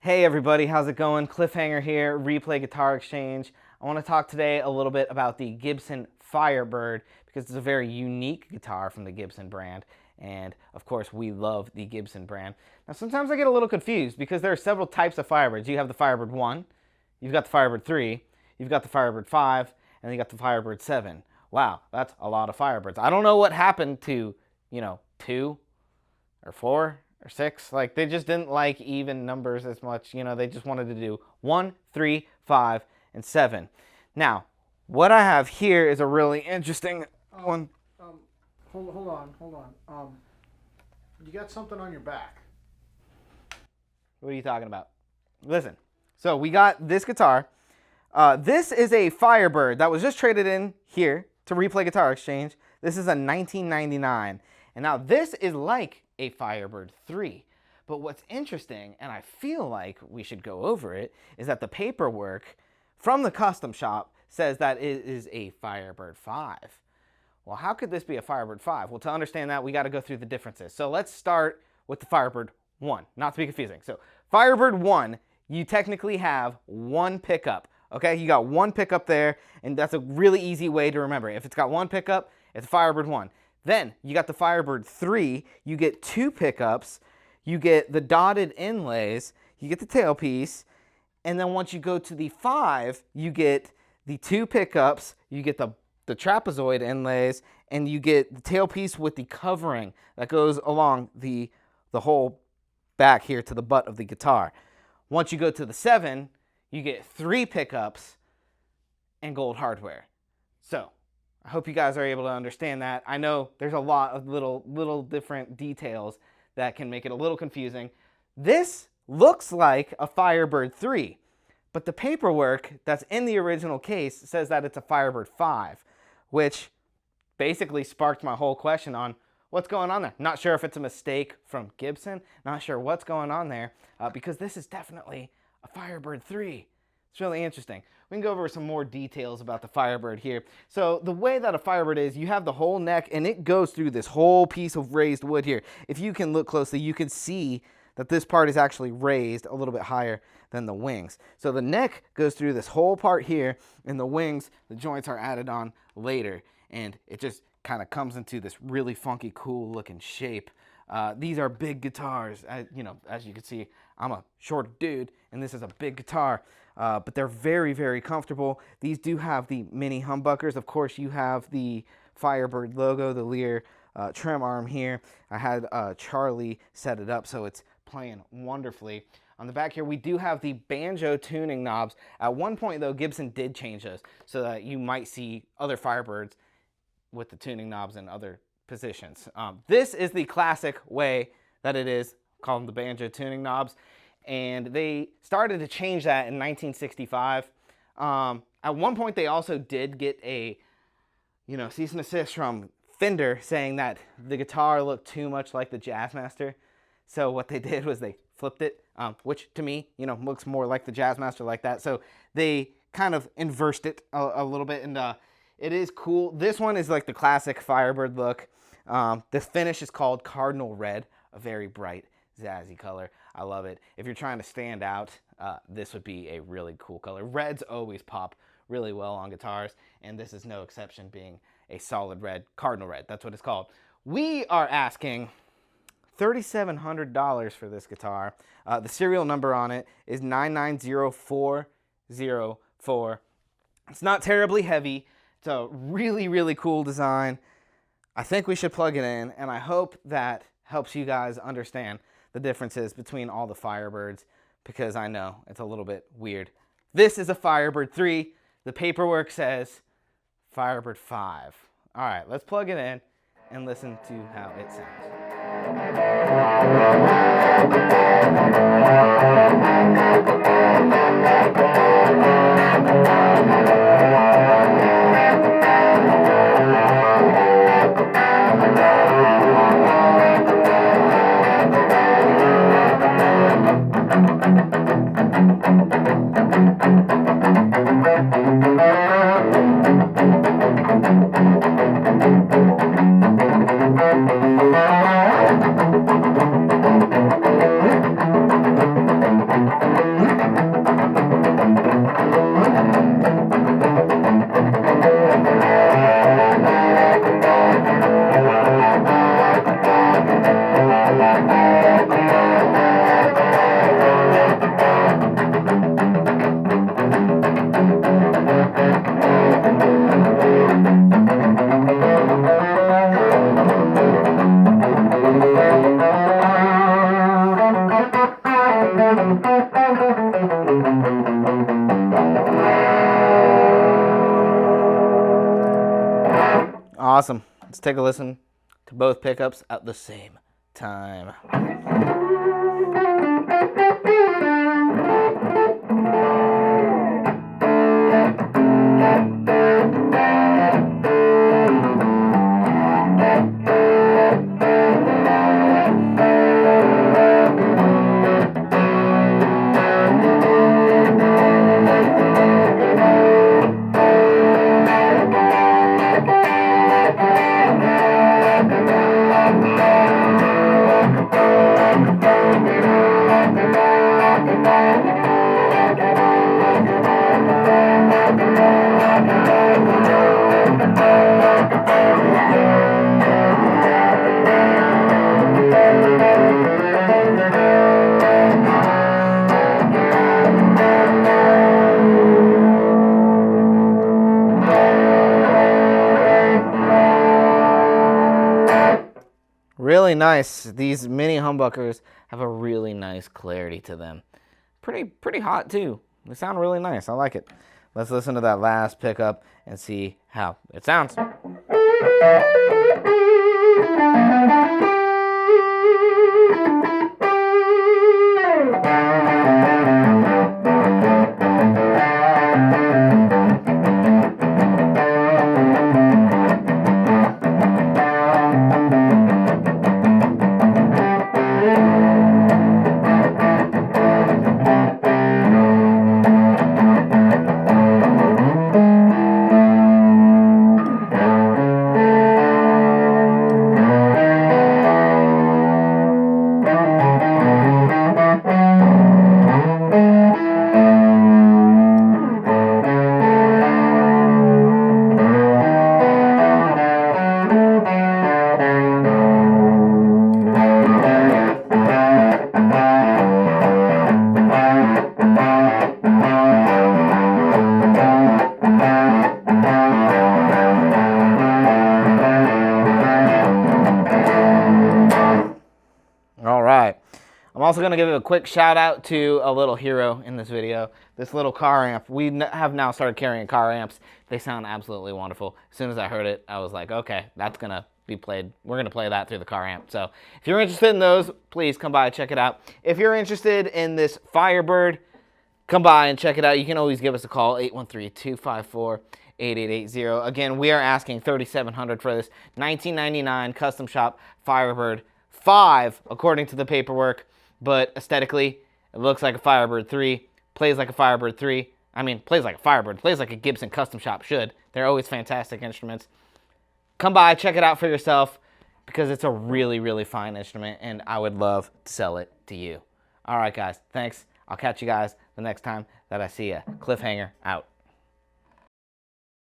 Hey everybody, how's it going? Cliffhanger here, Replay Guitar Exchange. I want to talk today a little bit about the Gibson Firebird because it's a very unique guitar from the Gibson brand, and of course we love the Gibson brand. Now sometimes I get a little confused because there are several types of Firebirds. You have the Firebird 1, you've got the Firebird 3, you've got the Firebird 5, and then you got the Firebird 7. Wow, that's a lot of Firebirds. I don't know what happened to, 2 or 4 or 6. Like, they just didn't like even numbers as much. They just wanted to do 1, 3, 5, and 7. Now, what I have here is a really interesting one. Hold on. You got something on your back. What are you talking about? Listen, so we got this guitar. This is a Firebird that was just traded in here to Replay Guitar Exchange. This is a 1999. And now this is like a Firebird 3. But what's interesting, and I feel like we should go over it, is that the paperwork from the custom shop says that it is a Firebird 5. Well, how could this be a Firebird 5? Well, to understand that, we got to go through the differences. So let's start with the Firebird 1, not to be confusing. So Firebird 1, you technically have one pickup. Okay, you got one pickup there, and that's a really easy way to remember. If it's got one pickup, it's a Firebird 1. Then you got the Firebird 3, you get two pickups, you get the dotted inlays, you get the tailpiece, and then once you go to the 5, you get the two pickups, you get the trapezoid inlays, and you get the tailpiece with the covering that goes along the whole back here to the butt of the guitar. Once you go to the 7, you get 3 pickups and gold hardware. So I hope you guys are able to understand that. I know there's a lot of little different details that can make it a little confusing. This looks like a Firebird 3, but the paperwork that's in the original case says that it's a Firebird 5, which basically sparked my whole question on what's going on there. Not sure if it's a mistake from Gibson, not sure what's going on there, because this is definitely a Firebird 3. It's really interesting. We can go over some more details about the Firebird here. So the way that a Firebird is, you have the whole neck and it goes through this whole piece of raised wood here. If you can look closely, you can see that this part is actually raised a little bit higher than the wings. So the neck goes through this whole part here, and the wings, the joints are added on later, and it just kind of comes into this really funky, cool looking shape. These are big guitars. As you can see, I'm a short dude, and this is a big guitar, but they're very, very comfortable. These do have the mini humbuckers. Of course, you have the Firebird logo, the Lear trim arm here. I had Charlie set it up, so it's playing wonderfully. On the back here, we do have the banjo tuning knobs. At one point, though, Gibson did change those so that you might see other Firebirds with the tuning knobs in other positions. This is the classic way that it is, called the banjo tuning knobs, and they started to change that in 1965. At one point, they also did get a cease and desist from Fender saying that the guitar looked too much like the Jazzmaster. So what they did was they flipped it, which to me, looks more like the Jazzmaster like that. So they kind of inversed it a little bit, and it is cool. This one is like the classic Firebird look. The finish is called Cardinal Red, a very bright, zazzy color. I love it. If you're trying to stand out, this would be a really cool color. Reds always pop really well on guitars, and this is no exception, being a solid red, Cardinal Red. That's what it's called. We are asking $3,700 for this guitar. The serial number on it is 990404. It's not terribly heavy. It's a really, really cool design. I think we should plug it in, and I hope that helps you guys understand the differences between all the Firebirds, because I know it's a little bit weird. This is a Firebird 3. The paperwork says Firebird 5. All right, let's plug it in and listen to how it sounds. Awesome. Let's take a listen to both pickups at the same time. Really nice. These mini humbuckers have a really nice clarity to them. Pretty hot too. They sound really nice. I like it. Let's listen to that last pickup and see how it sounds. All right. I'm also going to give a quick shout out to a little hero in this video. This little car amp. We have now started carrying car amps. They sound absolutely wonderful. As soon as I heard it, I was like, okay, that's going to be played. We're going to play that through the car amp. So if you're interested in those, please come by and check it out. If you're interested in this Firebird, come by and check it out. You can always give us a call, 813-254-8880. Again, we are asking $3,700 for this 1999 Custom Shop Firebird 5, according to the paperwork, but aesthetically, it looks like a Firebird 3, plays like a Firebird 3. I mean, plays like a Firebird, plays like a Gibson Custom Shop should. They're always fantastic instruments. Come by, check it out for yourself, because it's a really, really fine instrument, and I would love to sell it to you. All right, guys, thanks. I'll catch you guys the next time that I see you. Cliffhanger out.